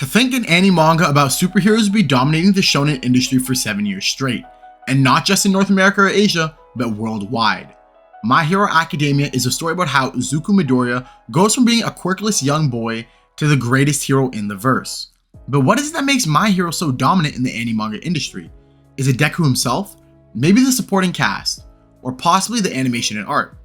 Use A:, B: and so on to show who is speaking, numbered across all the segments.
A: To think an anime manga about superheroes would be dominating the shonen industry for 7 years straight, and not just in North America or Asia, but worldwide. My Hero Academia is a story about how Izuku Midoriya goes from being a quirkless young boy to the greatest hero in the verse. But what is it that makes My Hero so dominant in the anime manga industry? Is it Deku himself? Maybe the supporting cast? Or possibly the animation and art?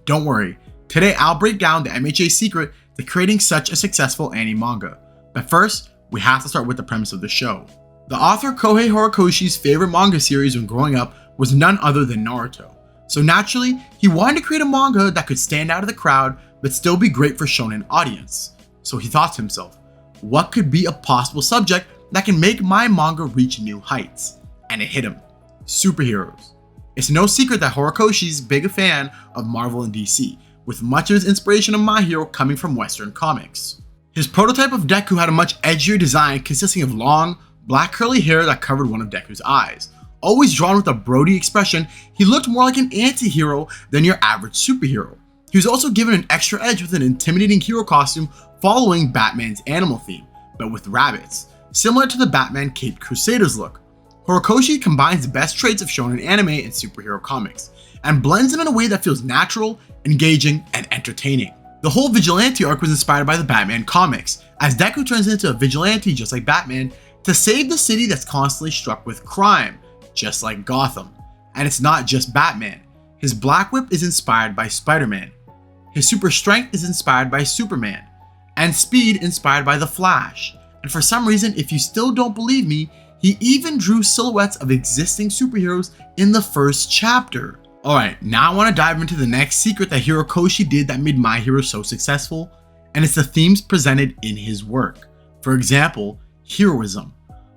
A: Don't worry, today I'll break down the MHA's secret to creating such a successful anime manga. But first, we have to start with the premise of the show. The author Kohei Horikoshi's favorite manga series when growing up was none other than Naruto. So naturally, he wanted to create a manga that could stand out of the crowd but still be great for shonen audience. So he thought to himself, what could be a possible subject that can make my manga reach new heights? And it hit him: superheroes. It's no secret that Horikoshi's big a fan of Marvel and DC, with much of his inspiration of My Hero coming from Western comics. His prototype of Deku had a much edgier design consisting of long, black curly hair that covered one of Deku's eyes. Always drawn with a broody expression, he looked more like an anti-hero than your average superhero. He was also given an extra edge with an intimidating hero costume following Batman's animal theme, but with rabbits, similar to the Batman Caped Crusaders look. Horikoshi combines the best traits of shonen anime and superhero comics, and blends them in a way that feels natural, engaging, and entertaining. The whole vigilante arc was inspired by the Batman comics, as Deku turns into a vigilante just like Batman to save the city that's constantly struck with crime, just like Gotham. And it's not just Batman. His Black Whip is inspired by Spider-Man. His super strength is inspired by Superman. And speed inspired by the Flash. And for some reason, if you still don't believe me, he even drew silhouettes of existing superheroes in the first chapter. Alright, now I want to dive into the next secret that Horikoshi did that made My Hero so successful, and it's the themes presented in his work. For example, heroism.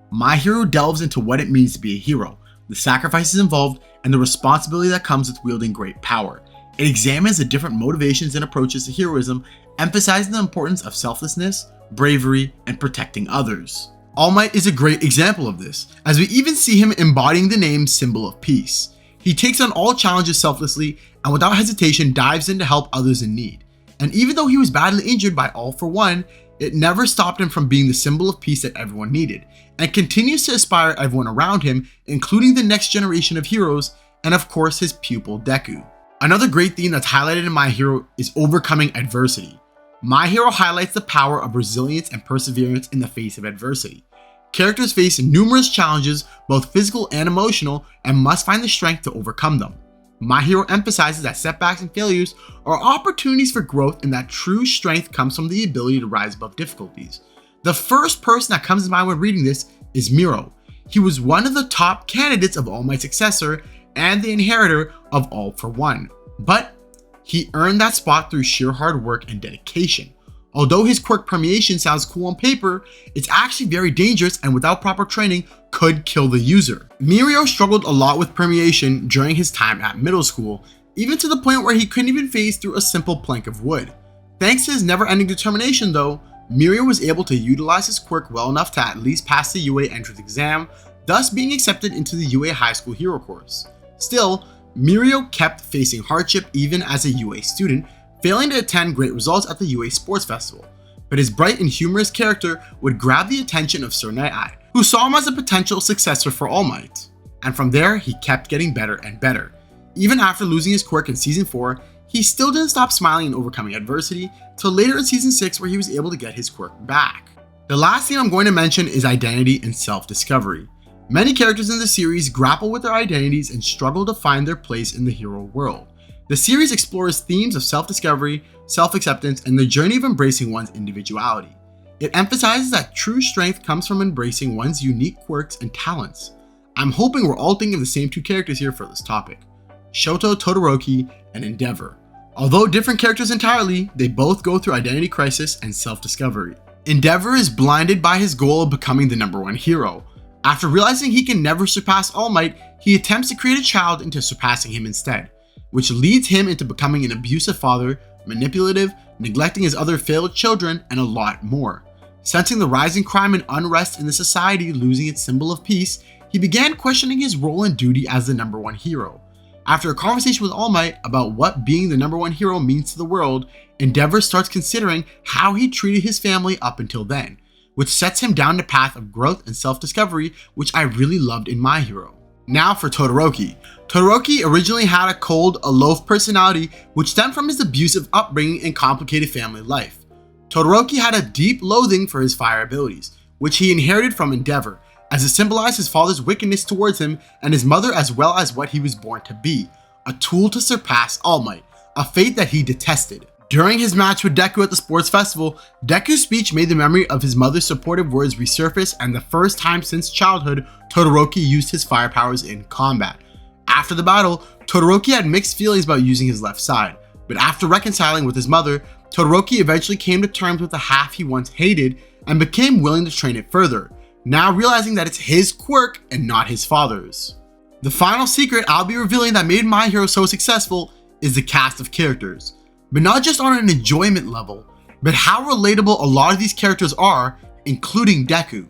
A: My Hero delves into what it means to be a hero, the sacrifices involved, and the responsibility that comes with wielding great power. It examines the different motivations and approaches to heroism, emphasizing the importance of selflessness, bravery, and protecting others. All Might is a great example of this, as we even see him embodying the name Symbol of Peace. He takes on all challenges selflessly and without hesitation dives in to help others in need. And even though he was badly injured by All For One, it never stopped him from being the symbol of peace that everyone needed, and continues to inspire everyone around him, including the next generation of heroes, and of course his pupil Deku. Another great theme that's highlighted in My Hero is overcoming adversity. My Hero highlights the power of resilience and perseverance in the face of adversity. Characters face numerous challenges, both physical and emotional, and must find the strength to overcome them. My Hero emphasizes that setbacks and failures are opportunities for growth, and that true strength comes from the ability to rise above difficulties. The first person that comes to mind when reading this is Miro. He was one of the top candidates of All Might's successor and the inheritor of All For One, but he earned that spot through sheer hard work and dedication. Although his quirk permeation sounds cool on paper, it's actually very dangerous and without proper training could kill the user. Mirio struggled a lot with permeation during his time at middle school, even to the point where he couldn't even phase through a simple plank of wood. Thanks to his never-ending determination though, Mirio was able to utilize his quirk well enough to at least pass the UA entrance exam, thus being accepted into the UA High School Hero course. Still, Mirio kept facing hardship even as a UA student, failing to attend great results at the UA Sports Festival, but his bright and humorous character would grab the attention of Sir Night-Eye, who saw him as a potential successor for All Might. And from there, he kept getting better and better. Even after losing his quirk in Season 4, he still didn't stop smiling and overcoming adversity, till later in Season 6 where he was able to get his quirk back. The last thing I'm going to mention is identity and self-discovery. Many characters in the series grapple with their identities and struggle to find their place in the hero world. The series explores themes of self-discovery, self-acceptance, and the journey of embracing one's individuality. It emphasizes that true strength comes from embracing one's unique quirks and talents. I'm hoping we're all thinking of the same two characters here for this topic: Shoto Todoroki and Endeavor. Although different characters entirely, they both go through identity crisis and self-discovery. Endeavor is blinded by his goal of becoming the #1 hero. After realizing he can never surpass All Might, he attempts to create a child into surpassing him instead, which leads him into becoming an abusive father, manipulative, neglecting his other failed children, and a lot more. Sensing the rising crime and unrest in the society losing its symbol of peace, he began questioning his role and duty as the #1 hero. After a conversation with All Might about what being the #1 hero means to the world, Endeavor starts considering how he treated his family up until then, which sets him down the path of growth and self-discovery, which I really loved in My Hero. Now for Todoroki. Todoroki originally had a cold, aloof personality which stemmed from his abusive upbringing and complicated family life. Todoroki had a deep loathing for his fire abilities, which he inherited from Endeavor, as it symbolized his father's wickedness towards him and his mother, as well as what he was born to be, a tool to surpass All Might, a fate that he detested. During his match with Deku at the sports festival, Deku's speech made the memory of his mother's supportive words resurface, and the first time since childhood, Todoroki used his fire powers in combat. After the battle, Todoroki had mixed feelings about using his left side, but after reconciling with his mother, Todoroki eventually came to terms with the half he once hated and became willing to train it further, now realizing that it's his quirk and not his father's. The final secret I'll be revealing that made My Hero so successful is the cast of characters, but not just on an enjoyment level, but how relatable a lot of these characters are, including Deku.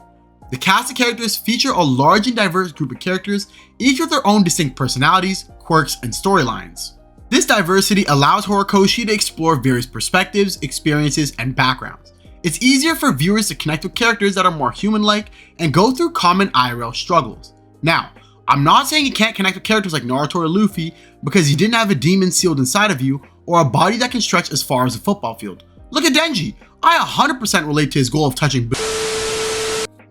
A: The cast of characters feature a large and diverse group of characters, each with their own distinct personalities, quirks, and storylines. This diversity allows Horikoshi to explore various perspectives, experiences, and backgrounds. It's easier for viewers to connect with characters that are more human-like and go through common IRL struggles. Now, I'm not saying you can't connect with characters like Naruto or Luffy because you didn't have a demon sealed inside of you or a body that can stretch as far as a football field. Look at Denji. I 100% relate to his goal of touching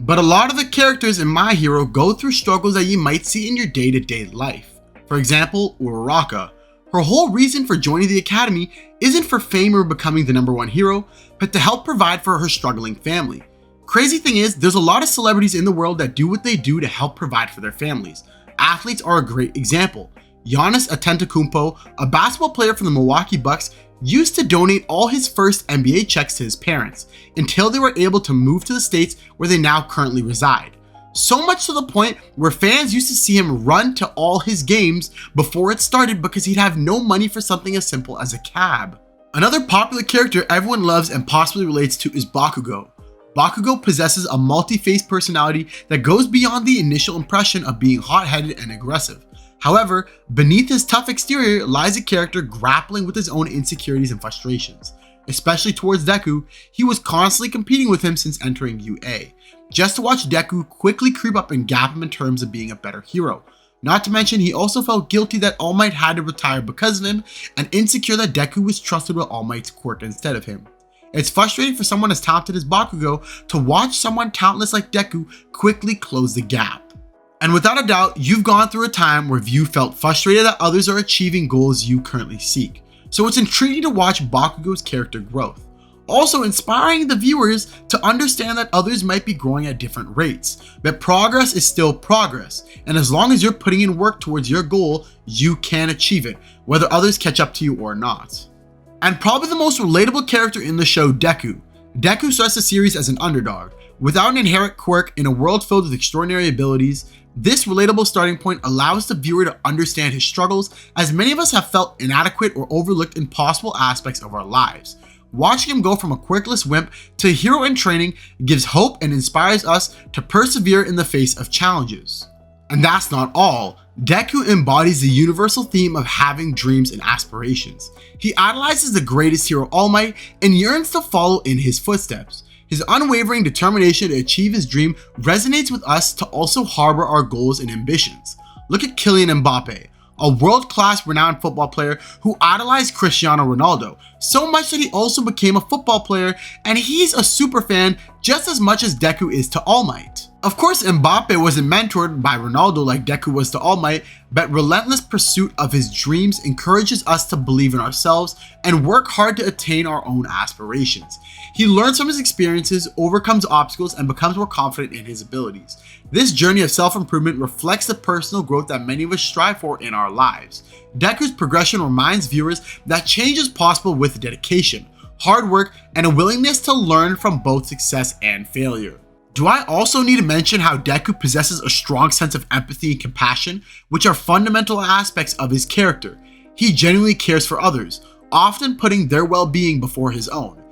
A: but a lot of the characters in My Hero go through struggles that you might see in your day-to-day life. For example, Uraraka. Her whole reason for joining the academy isn't for fame or becoming the #1 hero, but to help provide for her struggling family. Crazy thing is, there's a lot of celebrities in the world that do what they do to help provide for their families. Athletes are a great example. Giannis Antetokounmpo, a basketball player from the Milwaukee Bucks, used to donate all his first NBA checks to his parents until they were able to move to the States where they now currently reside. So much to the point where fans used to see him run to all his games before it started because he'd have no money for something as simple as a cab. Another popular character everyone loves and possibly relates to is Bakugo. Bakugo possesses a multi-faced personality that goes beyond the initial impression of being hot-headed and aggressive. However, beneath his tough exterior lies a character grappling with his own insecurities and frustrations. Especially towards Deku, he was constantly competing with him since entering UA, just to watch Deku quickly creep up and gap him in terms of being a better hero. Not to mention, he also felt guilty that All Might had to retire because of him, and insecure that Deku was trusted with All Might's quirk instead of him. It's frustrating for someone as talented as Bakugo to watch someone talentless like Deku quickly close the gap. And without a doubt, you've gone through a time where you felt frustrated that others are achieving goals you currently seek. So it's intriguing to watch Bakugo's character growth. Also inspiring the viewers to understand that others might be growing at different rates, but progress is still progress, and as long as you're putting in work towards your goal, you can achieve it, whether others catch up to you or not. And probably the most relatable character in the show, Deku. Deku starts the series as an underdog, without an inherent quirk in a world filled with extraordinary abilities. This relatable starting point allows the viewer to understand his struggles, as many of us have felt inadequate or overlooked impossible aspects of our lives. Watching him go from a quirkless wimp to a hero in training gives hope and inspires us to persevere in the face of challenges. And that's not all. Deku embodies the universal theme of having dreams and aspirations. He idolizes the greatest hero, All Might, and yearns to follow in his footsteps. His unwavering determination to achieve his dream resonates with us to also harbor our goals and ambitions. Look at Kylian Mbappe, a world-class renowned football player who idolized Cristiano Ronaldo, so much that he also became a football player, and he's a super fan just as much as Deku is to All Might. Of course, Mbappe wasn't mentored by Ronaldo like Deku was to All Might, but relentless pursuit of his dreams encourages us to believe in ourselves and work hard to attain our own aspirations. He learns from his experiences, overcomes obstacles, and becomes more confident in his abilities. This journey of self-improvement reflects the personal growth that many of us strive for in our lives. Deku's progression reminds viewers that change is possible with dedication, hard work, and a willingness to learn from both success and failure. Do I also need to mention how Deku possesses a strong sense of empathy and compassion, which are fundamental aspects of his character. He genuinely cares for others, often putting their well-being before his own.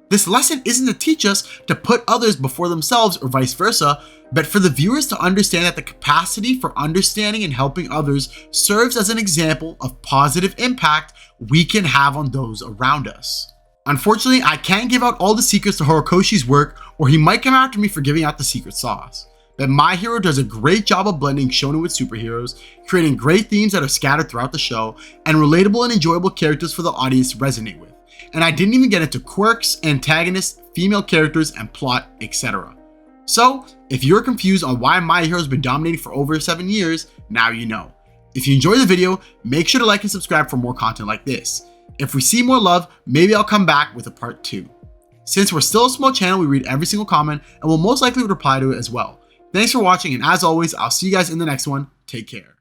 A: This lesson isn't to teach us to put others before themselves or vice versa, but for the viewers to understand that the capacity for understanding and helping others serves as an example of positive impact we can have on those around us. Unfortunately, I can't give out all the secrets to Horikoshi's work, or he might come after me for giving out the secret sauce. But My Hero does a great job of blending shonen with superheroes, creating great themes that are scattered throughout the show, and relatable and enjoyable characters for the audience to resonate with. And I didn't even get into quirks, antagonists, female characters, and plot, etc. So, if you're confused on why My Hero has been dominating for over 7 years, now you know. If you enjoyed the video, make sure to like and subscribe for more content like this. If we see more love, maybe I'll come back with a part 2. Since we're still a small channel, we read every single comment and will most likely reply to it as well. Thanks for watching, and as always, I'll see you guys in the next one. Take care.